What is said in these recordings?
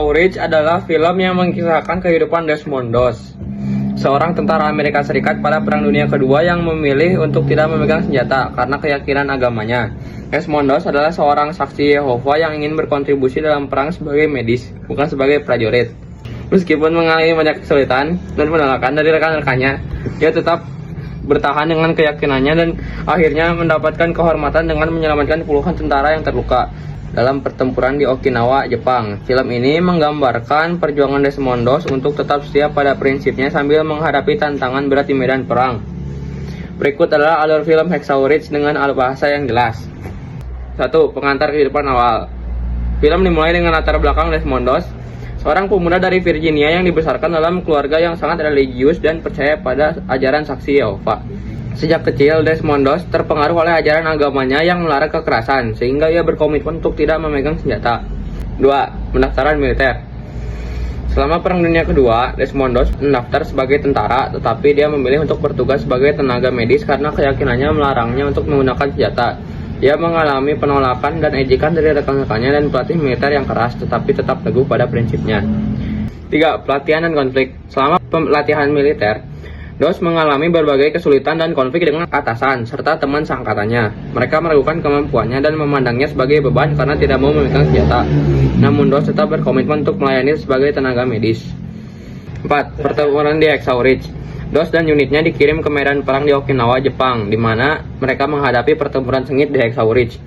Hacksaw Ridge adalah film yang mengisahkan kehidupan Desmond Doss, seorang tentara Amerika Serikat pada Perang Dunia Kedua yang memilih untuk tidak memegang senjata karena keyakinan agamanya. Desmond Doss adalah seorang saksi Yehova yang ingin berkontribusi dalam perang sebagai medis, bukan sebagai prajurit. Meskipun mengalami banyak kesulitan dan penolakan dari rekan-rekannya, dia tetap bertahan dengan keyakinannya dan akhirnya mendapatkan kehormatan dengan menyelamatkan puluhan tentara yang terluka dalam pertempuran di Okinawa, Jepang. Film ini menggambarkan perjuangan Desmond Doss untuk tetap setia pada prinsipnya sambil menghadapi tantangan berat di medan perang. Berikut adalah alur film Hacksaw Ridge dengan bahasa yang jelas. 1. Pengantar kehidupan awal. Film dimulai dengan latar belakang Desmond Doss, seorang pemuda dari Virginia yang dibesarkan dalam keluarga yang sangat religius dan percaya pada ajaran saksi Yehova. Sejak kecil, Desmond Doss terpengaruh oleh ajaran agamanya yang melarang kekerasan, sehingga ia berkomitmen untuk tidak memegang senjata. 2. Pendaftaran militer. Selama Perang Dunia Kedua, Desmond Doss mendaftar sebagai tentara, tetapi dia memilih untuk bertugas sebagai tenaga medis karena keyakinannya melarangnya untuk menggunakan senjata. Dia mengalami penolakan dan ejekan dari rekan-rekannya dan pelatih militer yang keras, tetapi tetap teguh pada prinsipnya. 3. Pelatihan dan konflik. Selama pelatihan militer, Doss mengalami berbagai kesulitan dan konflik dengan atasan serta teman seangkatannya. Mereka meragukan kemampuannya dan memandangnya sebagai beban karena tidak mau memegang senjata. Namun Doss tetap berkomitmen untuk melayani sebagai tenaga medis. 4. Pertempuran di Hacksaw Ridge. Doss dan unitnya dikirim ke medan perang di Okinawa, Jepang, di mana mereka menghadapi pertempuran sengit di Hacksaw Ridge.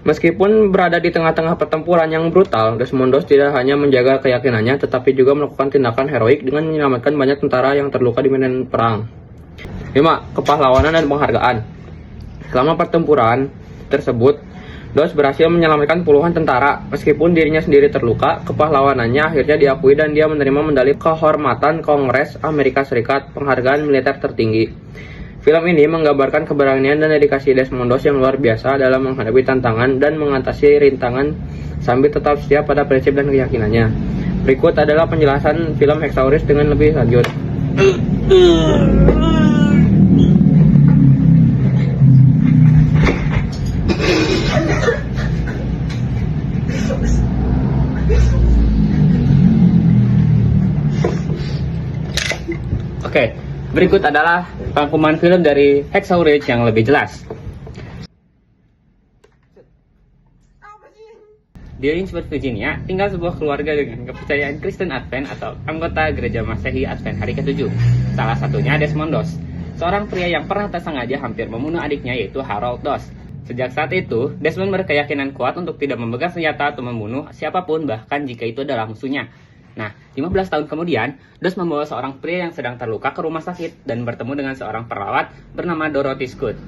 Meskipun berada di tengah-tengah pertempuran yang brutal, Desmond Doss tidak hanya menjaga keyakinannya, tetapi juga melakukan tindakan heroik dengan menyelamatkan banyak tentara yang terluka di medan perang. 5. Kepahlawanan dan penghargaan. Selama pertempuran tersebut, Doss berhasil menyelamatkan puluhan tentara. Meskipun dirinya sendiri terluka, kepahlawanannya akhirnya diakui dan dia menerima medali kehormatan Kongres Amerika Serikat, penghargaan militer tertinggi. Film ini menggambarkan keberanian dan dedikasi Desmond Doss yang luar biasa dalam menghadapi tantangan dan mengatasi rintangan sambil tetap setia pada prinsip dan keyakinannya. Berikut adalah penjelasan film Hacksaw Ridge dengan lebih lanjut. Oke, berikut adalah rangkuman film dari Hacksaw Ridge yang lebih jelas. Di Lynchburg, Virginia, tinggal sebuah keluarga dengan kepercayaan Kristen Advent atau anggota gereja Masehi Advent hari ke-7. Salah satunya Desmond Doss, seorang pria yang pernah tersengaja hampir membunuh adiknya yaitu Harold Doss. Sejak saat itu, Desmond berkeyakinan kuat untuk tidak memegang senjata atau membunuh siapapun bahkan jika itu adalah musuhnya. Nah, 15 tahun kemudian, Doss membawa seorang pria yang sedang terluka ke rumah sakit dan bertemu dengan seorang perawat bernama Dorothy Scott.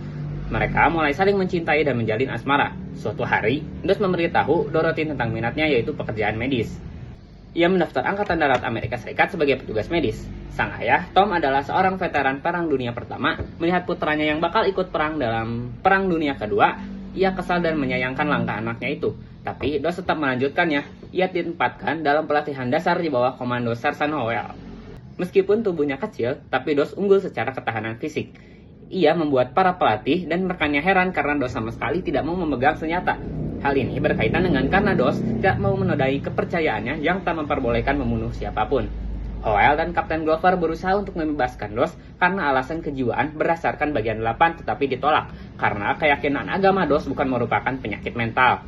Mereka mulai saling mencintai dan menjalin asmara. Suatu hari, Doss memberitahu Dorothy tentang minatnya yaitu pekerjaan medis. Ia mendaftar Angkatan Darat Amerika Serikat sebagai petugas medis. Sang ayah, Tom, adalah seorang veteran Perang Dunia Pertama. Melihat putranya yang bakal ikut perang dalam Perang Dunia Kedua, ia kesal dan menyayangkan langkah anaknya itu. Tapi Doss tetap melanjutkannya. Ia ditempatkan dalam pelatihan dasar di bawah komando Sersan Howell. Meskipun tubuhnya kecil, tapi Doss unggul secara ketahanan fisik. Ia membuat para pelatih dan rekannya heran karena Doss sama sekali tidak mau memegang senjata. Hal ini berkaitan dengan karena Doss tidak mau menodai kepercayaannya yang tak memperbolehkan membunuh siapapun. Howell dan Kapten Glover berusaha untuk membebaskan Doss karena alasan kejiwaan berdasarkan bagian 8 tetapi ditolak karena keyakinan agama Doss bukan merupakan penyakit mental.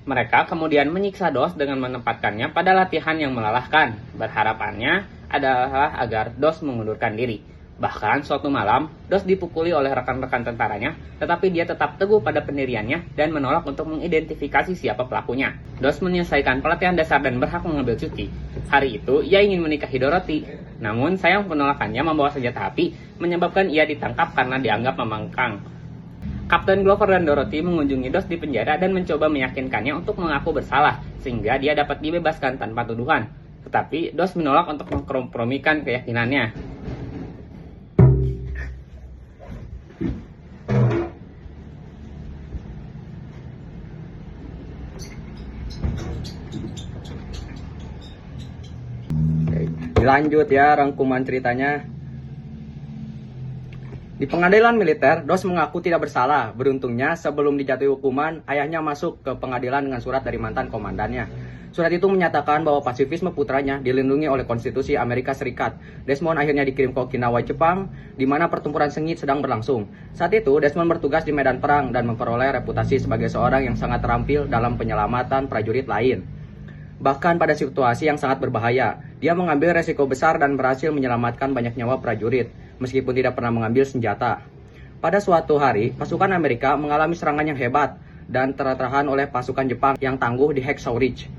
Mereka kemudian menyiksa Doss dengan menempatkannya pada latihan yang melelahkan. Berharapannya adalah agar Doss mengundurkan diri. Bahkan suatu malam, Doss dipukuli oleh rekan-rekan tentaranya, tetapi dia tetap teguh pada pendiriannya dan menolak untuk mengidentifikasi siapa pelakunya. Doss menyelesaikan pelatihan dasar dan berhak mengambil cuti. Hari itu, ia ingin menikahi Dorothy. Namun, sayang penolakannya membawa senjata api, menyebabkan ia ditangkap karena dianggap membangkang. Kapten Glover dan Dorothy mengunjungi Doss di penjara dan mencoba meyakinkannya untuk mengaku bersalah, sehingga dia dapat dibebaskan tanpa tuduhan. Tetapi Doss menolak untuk mengkompromikan keyakinannya. Oke, dilanjut ya rangkuman ceritanya. Di pengadilan militer, Dos mengaku tidak bersalah. Beruntungnya, sebelum dijatuhi hukuman, ayahnya masuk ke pengadilan dengan surat dari mantan komandannya. Surat itu menyatakan bahwa pasifisme putranya dilindungi oleh konstitusi Amerika Serikat. Desmond akhirnya dikirim ke Okinawa, Jepang, di mana pertempuran sengit sedang berlangsung. Saat itu, Desmond bertugas di medan perang dan memperoleh reputasi sebagai seorang yang sangat terampil dalam penyelamatan prajurit lain. Bahkan pada situasi yang sangat berbahaya, dia mengambil resiko besar dan berhasil menyelamatkan banyak nyawa prajurit, meskipun tidak pernah mengambil senjata. Pada suatu hari, pasukan Amerika mengalami serangan yang hebat dan tertahan oleh pasukan Jepang yang tangguh di Hacksaw Ridge.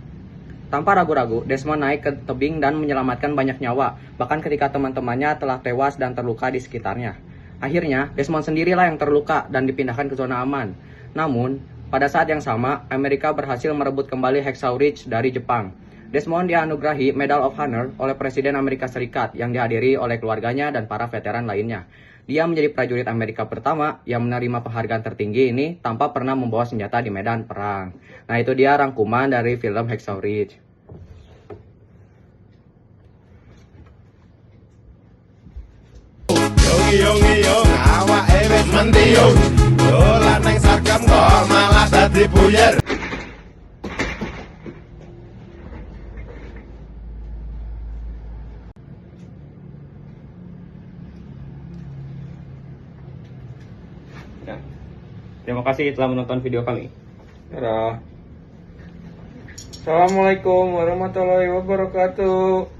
Tanpa ragu-ragu, Desmond naik ke tebing dan menyelamatkan banyak nyawa, bahkan ketika teman-temannya telah tewas dan terluka di sekitarnya. Akhirnya, Desmond sendirilah yang terluka dan dipindahkan ke zona aman. Namun, pada saat yang sama, Amerika berhasil merebut kembali Hacksaw Ridge dari Jepang. Desmond dianugerahi Medal of Honor oleh Presiden Amerika Serikat yang dihadiri oleh keluarganya dan para veteran lainnya. Dia menjadi prajurit Amerika pertama yang menerima penghargaan tertinggi ini tanpa pernah membawa senjata di medan perang. Nah, itu dia rangkuman dari film Hacksaw Ridge. Yong awake wis mendiyung. Dolan nang sarkem kok malah dadi buyer. Ya. Terima kasih telah menonton video kami. Dadah. Assalamualaikum warahmatullahi wabarakatuh.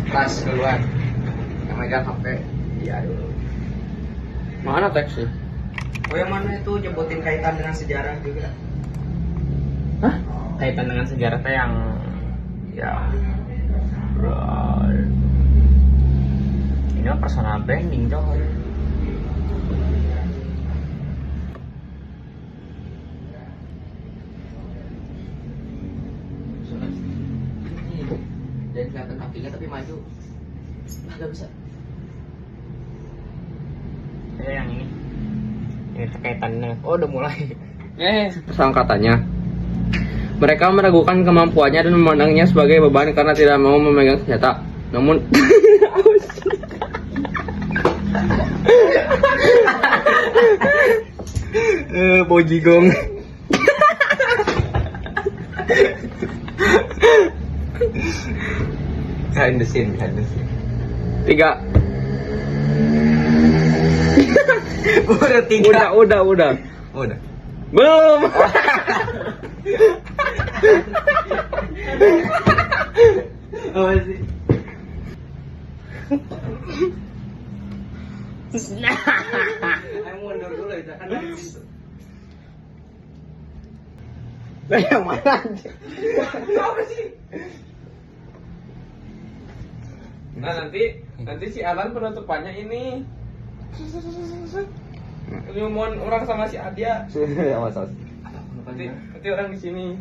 Kelas keluar yang megang HP dia dulu. Mana teksnya? Oh, yang mana itu nyebutin kaitan dengan sejarah juga? Hah? Kaitan dengan sejarah teh yang ini mah personal branding coy. Dan kelihatan kakinya tapi maju nggak bisa. Yang ini kaitannya. Oh, udah mulai. Sangkatannya, mereka meragukan kemampuannya dan memandangnya sebagai beban karena tidak mau memegang senjata. Namun bojigong. Behind the scene. 3. Udah 3. Udah. Belum. Apa sih? Ayo mundur dulu itu kan. Lah yang mana aja? Apa sih? Nah, nanti si Alan penutupannya ini. Ngomong orang sama si Adia. Ya, masa. Nanti orang di sini.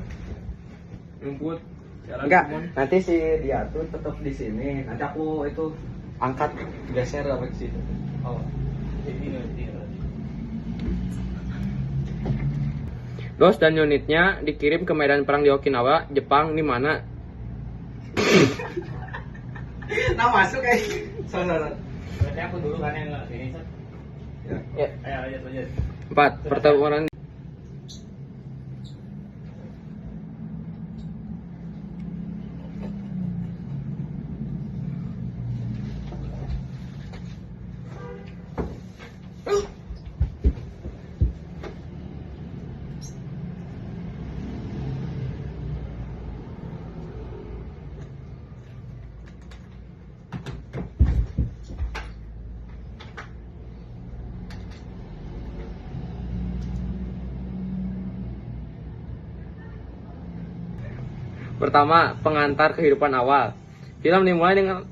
Rumput. Enggak, nanti si dia tuh tetap di sini. Nanti aku itu angkat geser apa ke situ. Oh. Ini nanti. Dos dan unitnya dikirim ke medan perang di Okinawa, Jepang, di mana nah masuk kayak sono. Berarti aku dulu kan yang ini, Sat. Ya. Ayo lanjut. 4. Pertempuran. Pertama, pengantar kehidupan awal. Film dimulai dengan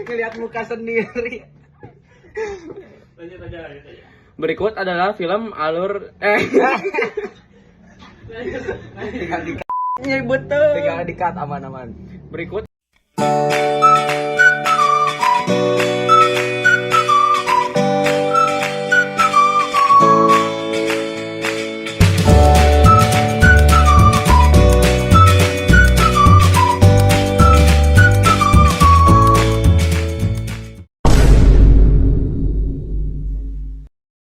ngelihat muka sendiri. Lanjut aja. Berikut adalah film alur tinggal di-cut. Tinggal di-cut aman-aman. Berikut